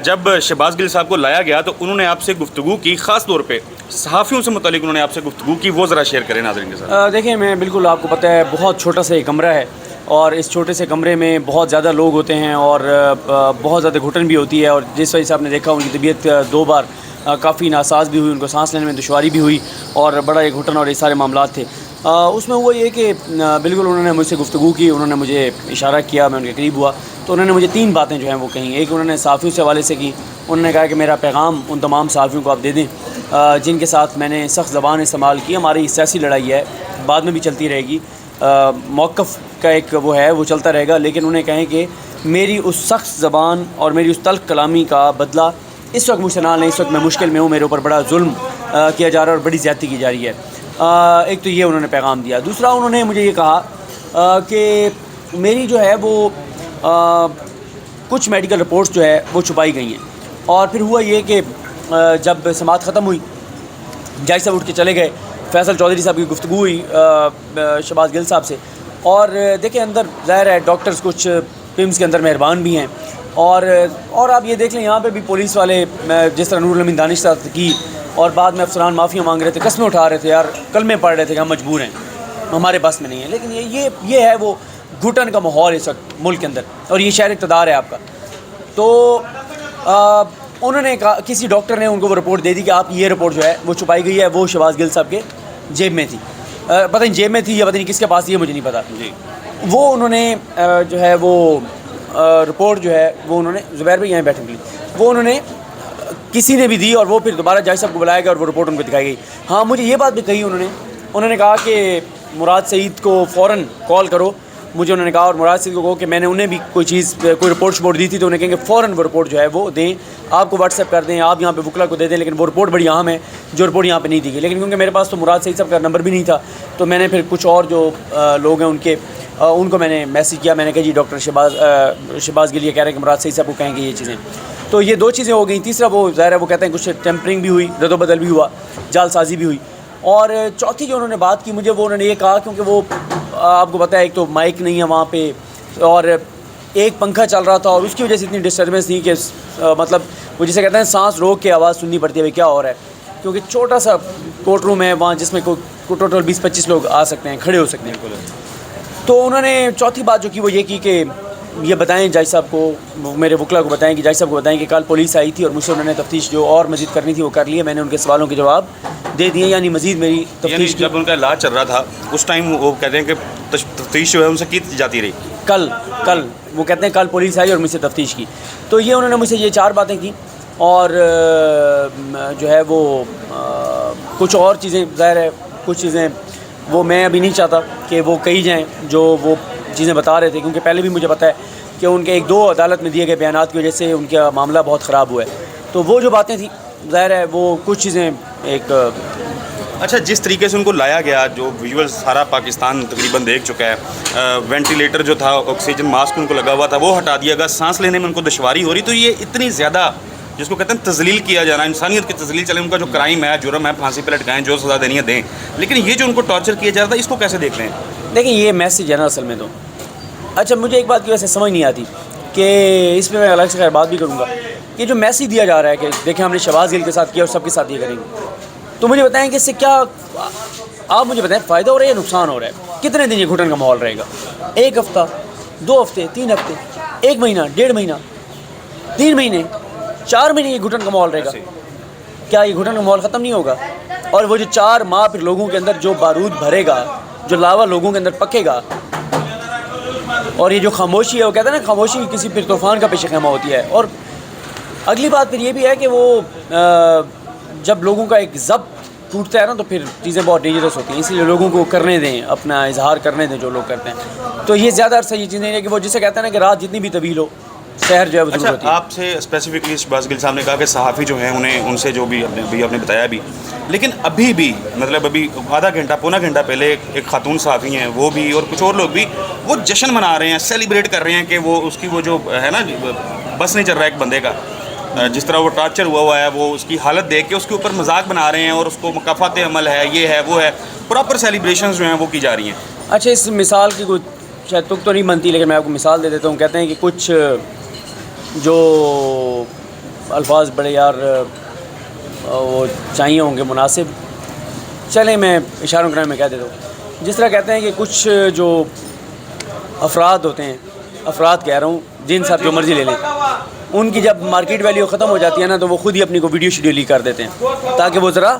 جب شہباز گل صاحب کو لایا گیا تو انہوں نے آپ سے گفتگو کی، خاص طور پہ صحافیوں سے متعلق انہوں نے آپ سے گفتگو کی، وہ ذرا شیئر کریں ناظرین کے ساتھ۔ دیکھیں، میں بالکل، آپ کو پتہ ہے بہت چھوٹا سا ایک کمرہ ہے، اور اس چھوٹے سے کمرے میں بہت زیادہ لوگ ہوتے ہیں، اور بہت زیادہ گھٹن بھی ہوتی ہے، اور جس وجہ سے آپ نے دیکھا ان کی طبیعت 2 بار کافی ناساز بھی ہوئی، ان کو سانس لینے میں دشواری بھی ہوئی، اور بڑا ایک گھٹن اور یہ سارے معاملات تھے۔ اس میں وہ یہ کہ بالکل انہوں نے مجھ سے گفتگو کی، انہوں نے مجھے اشارہ کیا، میں ان کے قریب ہوا تو انہوں نے مجھے 3 باتیں جو ہیں وہ کہیں۔ ایک انہوں نے صحافیوں سے حوالے سے کی، انہوں نے کہا کہ میرا پیغام ان تمام صحافیوں کو آپ دے دیں جن کے ساتھ میں نے سخت زبان استعمال کی۔ ہماری سیاسی لڑائی ہے، بعد میں بھی چلتی رہے گی، موقف کا ایک وہ ہے، وہ چلتا رہے گا، لیکن انہیں کہیں کہ میری اس سخت زبان اور میری اس تلخ کلامی کا بدلہ اس وقت مجھ سے نہ لیں، اس وقت میں مشکل میں ہوں، میرے اوپر بڑا ظلم کیا جا رہا ہے اور بڑی زیادتی کی جا رہی ہے۔ ایک تو یہ انہوں نے پیغام دیا۔ دوسرا انہوں نے مجھے یہ کہا کہ میری جو ہے وہ کچھ میڈیکل رپورٹس جو ہے وہ چھپائی گئی ہیں، اور پھر ہوا یہ کہ جب سماعت ختم ہوئی، جج صاحب اٹھ کے چلے گئے، فیصل چودھری صاحب کی گفتگو ہوئی شہباز گل صاحب سے، اور دیکھیں اندر ظاہر ہے ڈاکٹرز کچھ پمس کے اندر مہربان بھی ہیں، اور آپ یہ دیکھ لیں یہاں پہ بھی پولیس والے جس طرح نور الامین دانش صاحب کی، اور بعد میں افسران معافیاں مانگ رہے تھے، قسمیں اٹھا رہے تھے، یار کلمے پڑھ رہے تھے کہ ہم مجبور ہیں، ہمارے بس میں نہیں ہے، لیکن یہ ہے وہ گھٹن کا ماحول اس وقت ملک کے اندر، اور یہ شہر اقتدار ہے آپ کا۔ تو انہوں نے کہا، کسی ڈاکٹر نے ان کو وہ رپورٹ دے دی کہ آپ کی یہ رپورٹ جو ہے وہ چھپائی گئی ہے، وہ شہباز گل صاحب کے جیب میں تھی، پتہ نہیں جیب میں تھی یا پتہ نہیں کس کے پاس تھی، یہ مجھے نہیں پتہ جی۔ وہ انہوں نے جو ہے وہ رپورٹ جو ہے وہ انہوں نے، زبیر بھائی یہیں بیٹھے ہوئے، وہ انہوں نے کسی نے بھی دی، اور وہ پھر دوبارہ جج صاحب کو بلایا گیا اور وہ رپورٹ ان کو دکھائی گئی۔ ہاں، مجھے یہ بات بھی کہی انہوں نے کہا کہ مراد سعید کو فوراً کال کرو، مجھے انہوں نے کہا، اور مراد سعید کو کہو کہ میں نے انہیں بھی کوئی رپورٹ دی تھی تو انہیں کہیں کہ فوراً وہ رپورٹ جو ہے وہ دیں، آپ کو واٹس ایپ کر دیں، آپ یہاں پہ وکلا کو دے دیں، لیکن وہ رپورٹ بڑی اہم ہے جو رپورٹ یہاں پہ نہیں دی گئی۔ لیکن کیونکہ میرے پاس تو مراد سعید صاحب کا نمبر بھی نہیں تھا، تو میں نے پھر کچھ اور جو لوگ ہیں ان کو میں نے میسیج کیا، میں نے کہا جی ڈاکٹر شہباز گل یہ کہہ رہے ہیں کہ مراد سعید صاحب کو کہیں کہ یہ چیزیں، تو یہ 2 چیزیں ہو گئیں۔ تیسرا وہ ظاہر ہے وہ کہتے ہیں کچھ ٹیمپرنگ بھی ہوئی، رد و بدل بھی ہوا، جال سازی بھی ہوئی، اور چوتھی جو انہوں نے بات کی مجھے، وہ انہوں نے یہ کہا، کیونکہ وہ آپ کو پتہ ہے ایک تو مائک نہیں ہے وہاں پہ، اور ایک پنکھا چل رہا تھا، اور اس کی وجہ سے اتنی ڈسٹربنس تھی کہ مطلب وہ جسے کہتے ہیں سانس روک کے آواز سننی پڑتی ہے بھائی کیا ہو رہا ہے، کیونکہ چھوٹا سا کورٹ روم ہے وہاں جس میں ٹوٹل 20-25 لوگ آ سکتے ہیں، کھڑے ہو سکتے ہیں۔ تو انہوں نے چوتھی بات جو کی وہ یہ کی کہ یہ بتائیں جج صاحب کو، میرے وکلا کو بتائیں کہ جج صاحب کو بتائیں کہ کل پولیس آئی تھی اور مجھ سے انہوں نے تفتیش جو اور مزید کرنی تھی وہ کر لی ہے، میں نے ان کے سوالوں کے جواب دے دیے، یعنی مزید میری تفتیش کی۔ جب ان کا علاج چل رہا تھا اس ٹائم وہ کہتے ہیں کہ تفتیش جو ہے ان سے کی جاتی رہی، کل وہ کہتے ہیں کل پولیس آئی اور مجھ سے تفتیش کی، تو یہ انہوں نے مجھ سے یہ 4 باتیں کی، اور جو ہے وہ کچھ اور چیزیں، ظاہر ہے کچھ چیزیں وہ میں ابھی نہیں چاہتا کہ وہ کہی جائیں جو وہ چیزیں بتا رہے تھے، کیونکہ پہلے بھی مجھے پتہ ہے کہ ان کے 1-2 عدالت میں دیے گئے بیانات کی وجہ سے ان کا معاملہ بہت خراب ہوا ہے، تو وہ جو باتیں تھیں ظاہر ہے وہ کچھ چیزیں ایک اچھا جس طریقے سے ان کو لایا گیا، جو ویژول سارا پاکستان تقریباً دیکھ چکا ہے، وینٹیلیٹر جو تھا، آکسیجن ماسک ان کو لگا ہوا تھا وہ ہٹا دیا گیا، سانس لینے میں ان کو دشواری ہو رہی، تو یہ اتنی زیادہ جس کو کہتے ہیں تذلیل کیا جانا، انسانیت کی تذلیل، چلے ان کا جو کرائم ہے، جرم ہے، پھانسی پہ لٹکائیں، جو سزا دینی ہے دیں، لیکن یہ جو ان کو ٹارچر کیا جا رہا تھا اس کو کیسے دیکھ رہے ہیں؟ دیکھیں یہ میسیج ہے نا اصل میں تو، اچھا مجھے ایک بات کی ویسے سمجھ نہیں آتی کہ اس پہ میں الگ سے خیر بات بھی کروں گا، کہ جو میسیج دیا جا رہا ہے کہ دیکھیں ہم نے شہباز گل کے ساتھ کیا اور سب کے ساتھ یہ کریں گے، تو مجھے بتائیں کہ اس سے کیا، آپ مجھے بتائیں فائدہ ہو رہا ہے یا نقصان ہو رہا ہے؟ کتنے دن یہ گھٹن کا ماحول رہے گا؟ 1 ہفتہ، 2 ہفتے، 3 ہفتے، 1 مہینہ، 1.5 مہینہ، 3 مہینے، 4 مہینے یہ گھٹن کا ماحول رہے گا؟ کیا یہ گھٹن کا ماحول ختم نہیں ہوگا؟ اور وہ جو 4 ماہ پھر لوگوں کے اندر جو بارود بھرے گا، جو لاوا لوگوں کے اندر پکے گا، اور یہ جو خاموشی ہے، وہ کہتے ہیں نا خاموشی کسی پھر طوفان کا پیش خیمہ ہوتی ہے۔ اور اگلی بات پھر یہ بھی ہے کہ وہ جب لوگوں کا ایک ضبط ٹوٹتا ہے نا تو پھر چیزیں بہت ڈینجرس ہوتی ہیں، اس لیے لوگوں کو کرنے دیں، اپنا اظہار کرنے دیں جو لوگ کرتے ہیں، تو یہ زیادہ عرصہ یہ چیز نہیں ہے کہ وہ جسے کہتے ہیں نا کہ رات جتنی بھی طویل ہو سحر جو ہے وہ ضرور ہوتی ہے۔ آپ سے اسپیسیفکلی شہباز گل صاحب نے کہا کہ صحافی جو ہیں انہیں ان سے جو بھی آپ نے بتایا بھی، لیکن ابھی بھی مطلب ابھی آدھا گھنٹہ پونا گھنٹہ پہلے ایک خاتون صحافی ہیں وہ بھی اور کچھ اور لوگ بھی وہ جشن منا رہے ہیں، سیلیبریٹ کر رہے ہیں کہ وہ اس کی وہ جو ہے نا بس نہیں چل رہا ایک بندے کا، جس طرح وہ ٹارچر ہوا ہے وہ اس کی حالت دیکھ کے اس کے اوپر مذاق بنا رہے ہیں اور اس کو مکافات عمل ہے، یہ ہے وہ ہے، پراپر سیلیبریشنز جو ہیں وہ کی جا رہی ہیں۔ اچھا اس مثال کی کوئی شاید تک تو نہیں بنتی، لیکن میں آپ کو مثال دے دیتا ہوں۔ کہتے ہیں کہ کچھ جو الفاظ بڑے یار وہ چاہیے ہوں گے مناسب، چلیں میں اشاروں کرنے میں کہہ دیتا ہوں. جس طرح کہتے ہیں کہ کچھ جو افراد ہوتے ہیں، افراد کہہ رہا ہوں، جن صاحب جو مرضی لے لیں، ان کی جب مارکیٹ ویلیو ختم ہو جاتی ہے نا تو وہ خود ہی اپنی کو ویڈیو شیڈیو لیک کر دیتے ہیں تاکہ وہ ذرا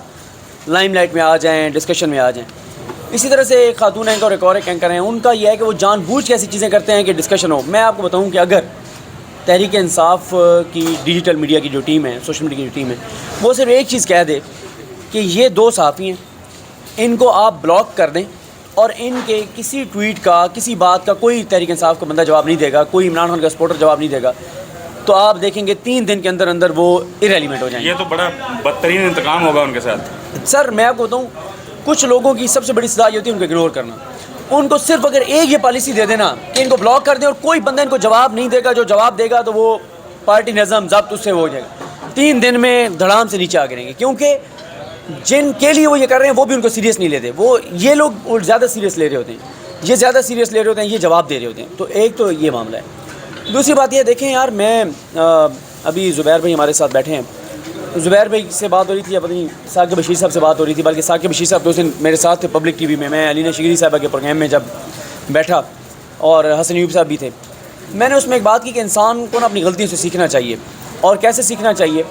لائم لائٹ میں آ جائیں، ڈسکشن میں آ جائیں. اسی طرح سے ایک خاتون اینکر اور ایک اور اینکر ہیں، ان کا یہ ہے کہ وہ جان بوجھ کے ایسی چیزیں کرتے ہیں کہ ڈسکشن ہو. میں آپ کو بتاؤں کہ اگر تحریک انصاف کی ڈیجیٹل میڈیا کی جو ٹیم ہے، سوشل میڈیا کی جو ٹیم ہے، وہ صرف ایک چیز کہہ دے کہ یہ دو صحافی ہیں، ان کو آپ بلاک کر دیں اور ان کے کسی ٹویٹ کا، کسی بات کا کوئی تحریک انصاف کا بندہ جواب نہیں دے گا، کوئی عمران خان کا سپورٹر جواب نہیں دے گا، تو آپ دیکھیں گے 3 دن کے اندر اندر وہ ارریلیونٹ ہو جائیں گے. یہ تو بڑا بدترین انتقام ہوگا ان کے ساتھ. سر میں آپ کو بتاؤں، کچھ لوگوں کی سب سے بڑی سزا یہ ہوتی ہے ان کو اگنور کرنا. ان کو صرف اگر ایک یہ پالیسی دے دینا کہ ان کو بلاک کر دیں اور کوئی بندہ ان کو جواب نہیں دے گا، جو جواب دے گا تو وہ پارٹی نظم ضبط اس سے ہو جائے گا، 3 دن میں دھڑام سے نیچے آ گریں گے. کیونکہ جن کے لیے وہ یہ کر رہے ہیں وہ بھی ان کو سیریس نہیں لیتے، وہ یہ لوگ زیادہ سیریس لے رہے ہوتے ہیں، یہ زیادہ سیریس لے رہے ہوتے ہیں، یہ جواب دے رہے ہوتے ہیں. تو ایک تو یہ معاملہ ہے. دوسری بات یہ دیکھیں یار، میں ابھی زبیر بھائی ہمارے ساتھ بیٹھے ہیں، زبیر بھائی سے بات ہو رہی یا پتہ نہیں ثاقب بشیر صاحب سے بات ہو رہی تھی، بلکہ ثاقب بشیر صاحب 2 دن میرے ساتھ تھے پبلک ٹی وی میں علینا شگری صاحبہ کے پروگرام میں جب بیٹھا، اور حسن ایوب صاحب بھی تھے. میں نے اس میں ایک بات کی کہ انسان کو نا اپنی غلطیوں سے سیکھنا چاہیے. اور کیسے سیکھنا چاہیے؟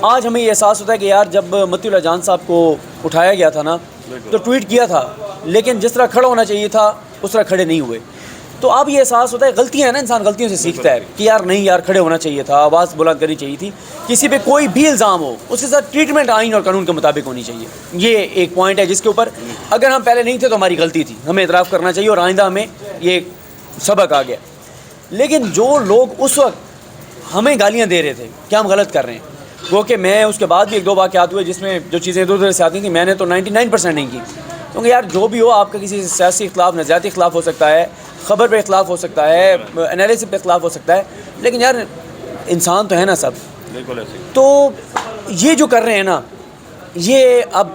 آج ہمیں یہ احساس ہوتا ہے کہ یار جب متی اللہ جان صاحب کو اٹھایا گیا تھا نا تو ٹویٹ کیا تھا، لیکن جس طرح کھڑا ہونا چاہیے تھا اس طرح کھڑے نہیں ہوئے. تو اب یہ احساس ہوتا ہے، غلطیاں ہیں نا، انسان غلطیوں سے سیکھتا ہے کہ یار نہیں یار کھڑے ہونا چاہیے تھا، آواز بلند کرنی چاہیے تھی، کسی پہ کوئی بھی الزام ہو اس کے ساتھ ٹریٹمنٹ آئین اور قانون کے مطابق ہونی چاہیے. یہ ایک پوائنٹ ہے جس کے اوپر اگر ہم پہلے نہیں تھے تو ہماری غلطی تھی، ہمیں اعتراف کرنا چاہیے اور آئندہ ہمیں یہ سبق آ گیا. لیکن جو لوگ اس وقت ہمیں گالیاں دے رہے تھے کہ ہم غلط کر رہے ہیں، وہ کہ میں اس کے بعد بھی 1-2 واقعات ہوئے جس میں جو چیزیں ادھر ادھر سے آتی تھیں میں نے تو 99% نہیں کی. کیونکہ یار جو بھی ہو، آپ کا کسی سیاسی اختلاف، نظریاتی اختلاف ہو سکتا ہے، خبر پہ اختلاف ہو سکتا ہے، انالیسس پہ اختلاف ہو سکتا ہے، لیکن یار انسان تو ہے نا سب. بالکل ایسے. تو یہ جو کر رہے ہیں نا، یہ اب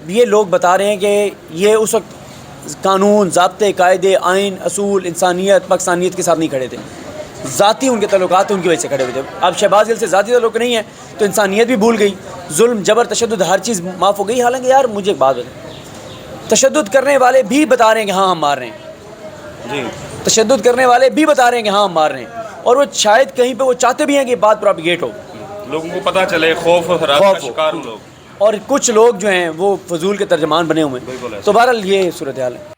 یہ لوگ بتا رہے ہیں کہ یہ اس وقت قانون، ضابطے، قاعدے، آئین، اصول، انسانیت، پاکستانیت کے ساتھ نہیں کھڑے تھے، ذاتی ان کے تعلقات ان کی وجہ سے کھڑے ہوئے تھے. اب شہباز گل سے ذاتی تعلق نہیں ہے تو انسانیت بھی بھول گئی، ظلم، جبر، تشدد، ہر چیز معاف ہو گئی. حالانکہ یار مجھے ایک بات بتائیں، تشدد کرنے والے بھی بتا رہے ہیں کہ ہاں ہم مار رہے ہیں، جی تشدد کرنے والے بھی بتا رہے ہیں کہ ہاں ہم مار رہے ہیں، اور وہ شاید کہیں پہ وہ چاہتے بھی ہیں کہ یہ بات پروپیگیٹ ہو، لوگوں کو پتہ چلے، خوف و حراس کا شکار ہوں لوگ. اور کچھ لوگ جو ہیں وہ فضول کے ترجمان بنے ہوئے ہیں. تو بہرحال یہ صورتحال ہے.